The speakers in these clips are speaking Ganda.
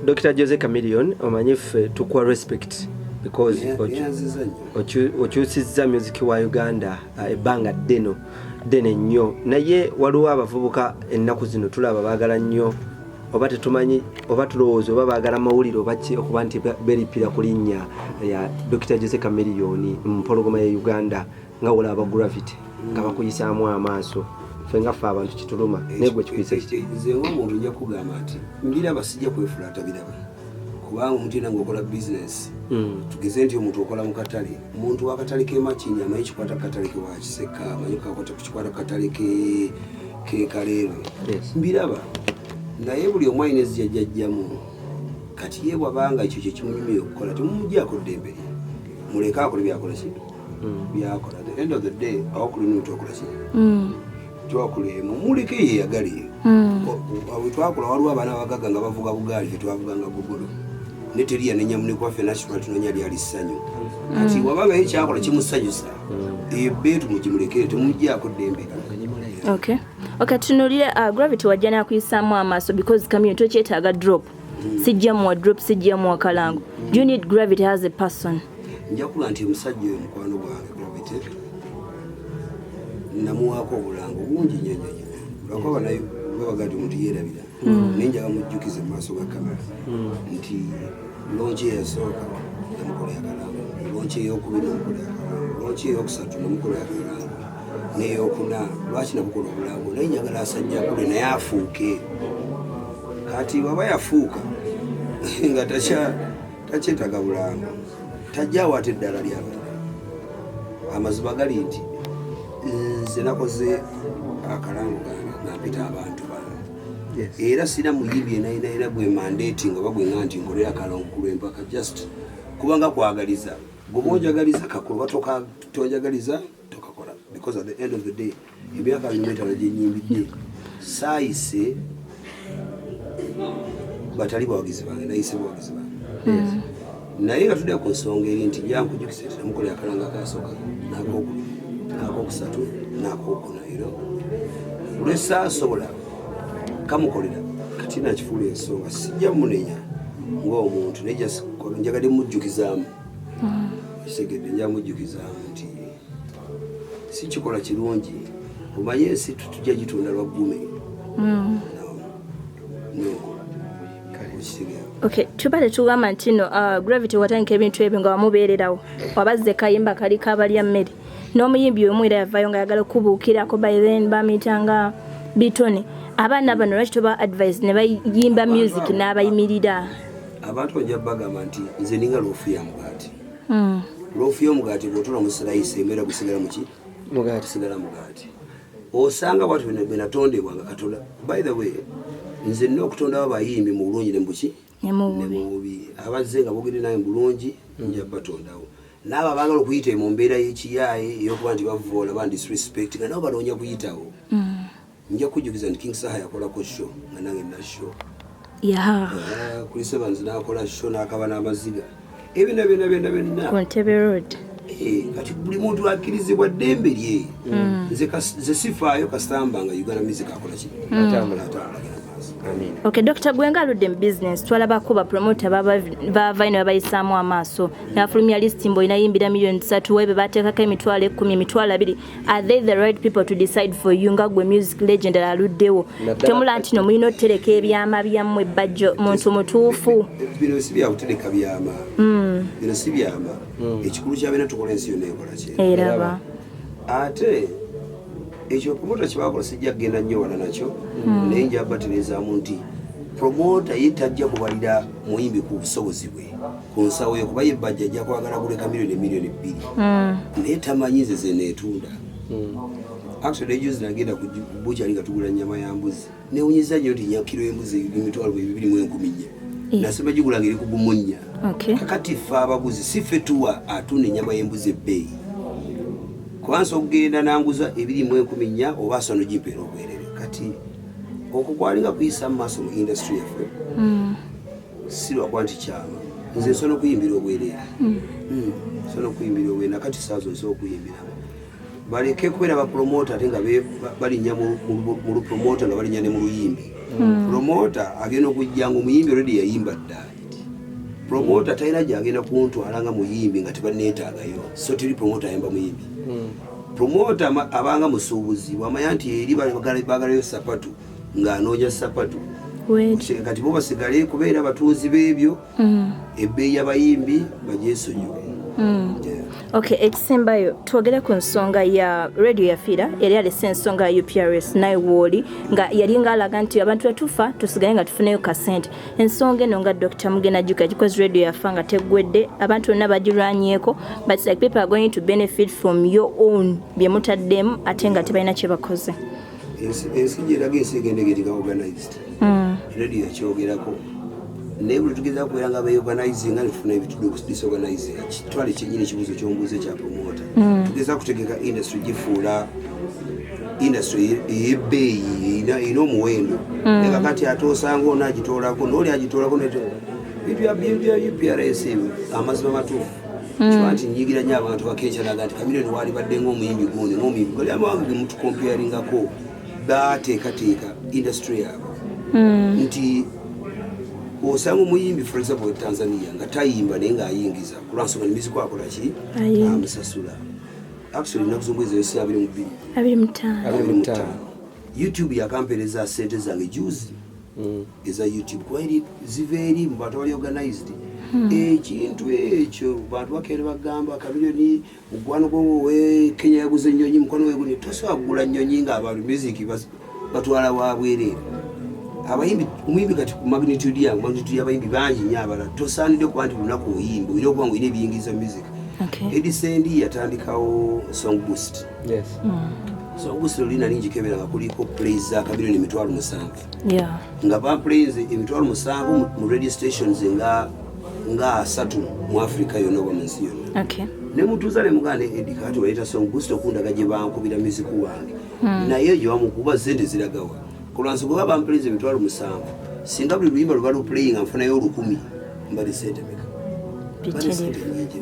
Dr. Jose Chameleone omanyi ffe tukwa respect because okyusizza music wa Uganda ebbanga ddene nnyo naye waliwo abavubuka ennaku zino tulaba baagala nnyo oba tetumanyi oba tulowooza oba baagala mawulire oba ki okuba nti beripira ku linnya ya Dr. Jose Chameleone mpologoma ya Uganda nga olaba Gravity nga bakuyisaamu amaaso fenga fa abantu kituluma negwe kikuyisa nze ng'omuntu nja kugamba nti mbiraba sijja kwefulata biraba kubanga omuntu yenna ng'okola business tugeze nti omuntu okola mu katale omuntu w'akatale k'emakini amanyi kikwata katale ke wakiseka amanyi kikwata katale ke kaleerwe mbiraba naye buli omu alina ezijajjajjamu kati ye bwabanga ekyo kyekimunyumira okukola temumuggyako ddembe lye muleke akole byakola ki byakola the end of the day awakuli ntokola ki twakulemu muleke yeyagale twakola waliwo abaana abagaga nga bavuga bugaali fetwavuganga gugulu neteriya nenyamuneko waffe national tunonya lyali ssanyu kati wabanga ye kyakola kimusanyusa ebeetu mugimulekere temuggyako ddembe. Okay, tunulire Gravity wajja nakuyisaamu amaaso because community tokyetaaga drop sijjamu wa drop sijjamu wa kalango. Do you need Gravity as a person? Nja kula nti omusajja oyo mukwano gwange Gravity namuwaako obulango bungi nnyo lwakuba naye babagati omuntu yeerabira naye njaga mujjukize mu maaso ga kamera nti lonki eyasooka namukolera akalango, lonki eyokubiri namukolera akalango, lonki eyokusatu namukolera akalango, n'eyokuna lwaki namukola obulango naye njagala asajja akule naye afuuke. Kati waba yafuuka nga takyetaaga bulango tajjaawo ate eddala ly'abalala. Amaziba gali nti nze nakoze akalango gange nampita abantu bange era sina muyimbi era gwe mandate nga bagwe nga nti nkolera akalango kulwempaka just kubanga kwagaliza gwe onjagaliza kakola tonjagaliza tokakola because at the end of the day emyaka alimentala gye nyimbidde saayise batali bawagizi bange nayise bawagizi bange naye nga tudde ku nsonga eri nti jankujjukisa nti namukolera akalango akasooka n'akokubiri n'akokusatu n'akokuna era olwesaasobola kamukolera kati nakifuula ensonga sijja munenya ng'omuntu naye njagadde mujjukizaamu kisegedde nja mujjukizaamu nti si kikola kirungi omanye ensi tujja gitunda lwa ggume. Okay, tubale tugamba nti no Gravity watandika ebintu ebyo nga wamubeererawo wabazze kayimba kali kabalya mmere n'omuyimbi omu era yavaayo nga yagala okubuukirako by then bamuyitanga bitone abaana bano lwaki toba advice ne bayimba music n'abayimirira abantu ojja bagamba nti nze ninga loofu ya mugaati loofu y'omugaati bw'otola mu sirayisi embeera gusigala muki mugaati sigala mugaati osanga bwatu benatondebwa nga Katonda by the way nze nina okutondawo abayimbi mu bulungi ne muki ne mu bubi abazze nga boogere naye mu bulungi nja batondawo n'abo abaagala okuyita mu mbeera y'ekiyaaye ey'okuba nti bavoola ba disrespect nga nabo banoonya kuyitawo nja kujjukiza nti King Saha yakolako show nga nange nina show kuli Sevens n'akola show n'akaba n'amaziga ebina byonna ku Ntebe Road. Kati buli muntu akkirizibwa ddembe lye nze sifaayo kasitamba nga Uganda music akola ki atambula. Okay, Dr. Gwenga aludde mu business twalabako ba promoter bava ino babayisaamu amaaso n'afulumya list mbo inayimbira million 3 webe bateekako emitwalo 10 emitwalo 2 are they the right people to decide for you nga gwe music legend aluddewo temula nti no mulina otereka ebyama byammwe bajjo muntu mutuufu bino si bya kutereka byama bino si byama ekikulu kyabena tukola ensi yonna ekola ki eraba ate ekyo promoter kibakola sijja kugenda nnyo wala nakyo naye nja baterezaamu nti promoter ye tajja kubalira muyimbi ku busobozi bwe ku nsawo yo kuba ye bajja ajja kwagala kuleka miliyoni 2 naye tamanyize ze neetunda. Actually juzi nagenda ku buchali nga tugula nnyama ya mbuzi newunyiza nnyo nti kilo y'embuzi emitwalo 2.9 nasema gigula ngeri ku gumunnya kakati ffe abaguzi si ffe tuwa atunda ennyama y'embuzi ebbeeyi kwanza okugenda nanguza 2.9 oba sono jimpeera obwerere kati okukwalinga kuyisa mu maaso mu industry yaffe si lwakuba nti kyama nze nsono okuyimbira obwerere sono okuyimbira obwerere nakati saazo nsobola okuyimbira baleke kubeera bapromota ate nga balinnya mu lupromota nga balinnya ne mu luyimbi Promoter agenda okujjanga omuyimbi already yayimba dda. Promoter talina gyagenda kuntwala nga muyimbi nga tebanneetaagayo, so teri promoter ayimba muyimbi. Promoter abanga musuubuzi wamanya nti eri bagalayo sapatu ng'anoonya sapatu. Kati bo basigale kubeera abatunzi b'ebyo, ebbeeyi y'abayimbi bagyesonyiwe. Okay, ekisembayo twogere ku nsonga ya radio yafiira yali alese ensonga ya UPRS naye wooli nga yali ng'alaga nti abantu batufa tusigale nga tufuneyo kasente. Ensonga eno nga Dr. Mugena Juka because radio yafa nga teggwedde abantu bonna bagirwanyeeko, but like people are going to benefit from your own bye mutaddemu ate nga tebalina kye bakoze. Ensi gyeraga ensi egendegetika organized. Radio yakyogerako. Naye buli tugeza kubeera nga abaorganize nga nefuna ebitudu disorganize kitwale kyennyini ekibuuzo ky'ombuuze kya promoter. Tugeza kutegeka industry gifuula industry ey'ebbeeyi erina omuwendo. Eka kati ate osanga ono agitoolako n'oli agitoolako bintu bya UPRS amazima matuufu. Kiba nti nyigira nnyo abantu bakeekyalaga nti Chameleone waali badde ng'omuyimbi gundi n'omuyimbi gali amawanga ge mutukomparingako baateekateeka industry yaabwe nti osanga omuyimbi for example Tanzania nga tayimba naye ng'ayingiza kulwansonga nemiziko akola ki amusasula. Actually ennaku z'omwezi w'ensi 25 YouTube yakampereza sente zange juzi eza YouTube kuba ziva eri mu bantu abali organized. Ekintu ekyo bantu bakeere bagamba Chameleone muggwano gwowe Kenya yaguze ennyonyi mukono we guni tosobola kugula nnyonyi ng'abantu music batwala wabwereere. Abayimbi omuyimbi kati ku magnitude y'abayimbi bangi nnyo abalala tosaanidde okuba nti lunaku oyimba olina okuba nga olina ebiyingiza music. Edisendi yatandikawo Song Boost. Song Boost olina ningikebera nga kuliko plays za Chameleone 7,000 nga baplays 7,000 mu radio stations nga 3 mu Africa yonna oba mu nsi yonna. Ne mutuuza ne muganda Eddie kati waleeta Song Boost okundaga gye bankubira music wange naye gye wamukuba sente ziragawa kulwansonga baba bampuliriza 7,000 singa buli luyimba luba luplaying nfunayo 10,000 mbali sente meka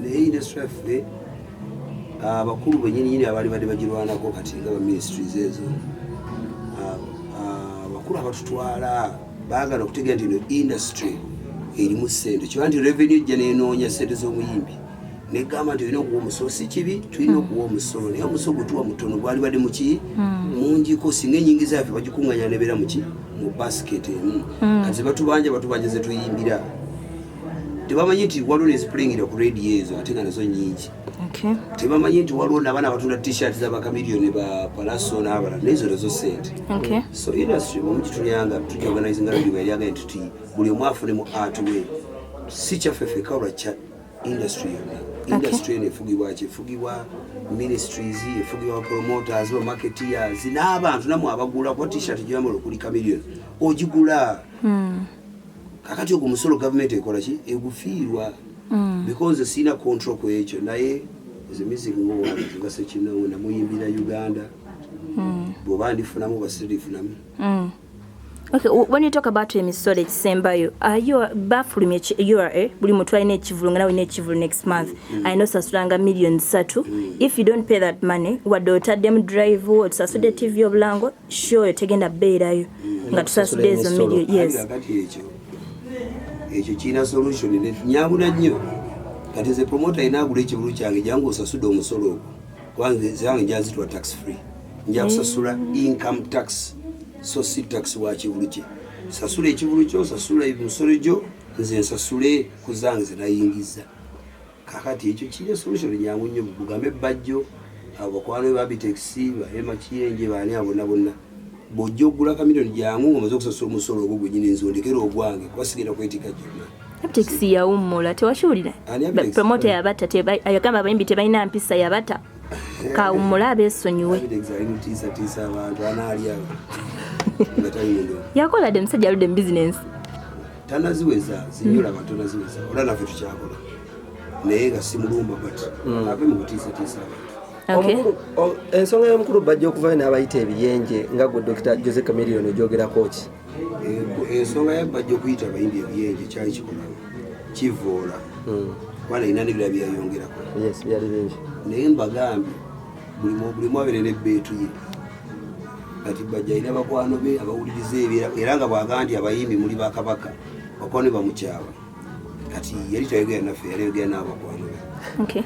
naye industry yaffe abakulu bennyini abaali badde bagirwanako kati nga ba ministries ezo abakulu abatutwala baagala okutegera nti ino industry erimu sente kiba nti revenue ejja nenoonya sente z'omuyimbi negamba nti olina okuwa omusolo si kibi tulina okuwa omusolo naye omusolo gutuwa mutono gwali badde muki mungiko singa enyingiza yaffe bagikunganya nebeera muki mu basket emu kati batubanja zetuyimbira tebamanyi nti waliwo nezipulingirira ku radio ezo ate nga nazo nyingi. Tebamanyi nti waliwo n'abaana abatunda t-shirt z'aba Chameleone ba Palaso n'abalala nezo nazo sente. So industry mumukitunyanga tukiorganizinga radio yali agaye tuti buli omu afune mu art we si kyaffe ffe kawula kya industry yonna. Industry efugibwa efugibwa ministries efugibwa promoters ba marketeers n'abantu namwe abagula kwa t-shirt gyambalo kuli Chameleone ogigula. Kakati ogwo musolo government ekola ki egufiirwa because sina control ku ekyo naye ze music ng'owange tugase kinawo namuyimbira Uganda bw'oba ndifunamu basirifunamu. Okay, when you talk about emisolo ekisembayo bafulumye URA buli muntu alina ekivulu nga nawe olina ekivulu next month alina osasulanga $3,000,000. If you don't pay that money wadde otaddemu drive otusasudde TV obulango sure tegenda beerayo nga tusasudde ezo million. Ekyo kiina solution nyabula nnyo kati ze promoter inaagula ekivulu kyange jangu osasudde omusolo ogwo kubanga zange njazitwa tax free nja kusasula income tax so si tax wa kivulu kye sasula ekivulu kyo sasula emisolo gyo nze nsasule ku zange zinayingiza. Kakati ekyo kiina solution nyangu nnyo bugambe bajjo abakwano ba Bitex bahema kiyenje baani bonna bojja ogula Chameleone jangu ng'omaze okusasula omusolo ogwo gwennyini nzondekera ogwange kubasigenda kwetika gyonna. Bitex yawummula tewashuulira promoter yabatta ayagamba abayimbi tebalina mpisa yabatta kawummula abeesonyiwe. Tiisa abantu anaali awo yakola dde musajja aludde mu business tanaziweza zinyula abantu tanaziweza ola naffe tukyakola naye nga simulumba but ave mu kutiisatiisa abantu. Ensonga y'omukulu bajja okuvayo n'abayita ebiyenje nga gwe Dr. Jose Chameleone ogyogerako ki? Ensonga y'abajja okuyita abayimbi ebiyenje kyali kikolawo kivoola kubanga ina n'ebirala byayongerako byali bingi naye mbagambye buli mwabeere n'ebbeetu ye kati bajja ina bakwano be abawulirize era nga bwaga nti abayimbi muli bakabaka bakwano bamukyaba kati yali tayogera naffe yali yogera n'abakwano be. Okay.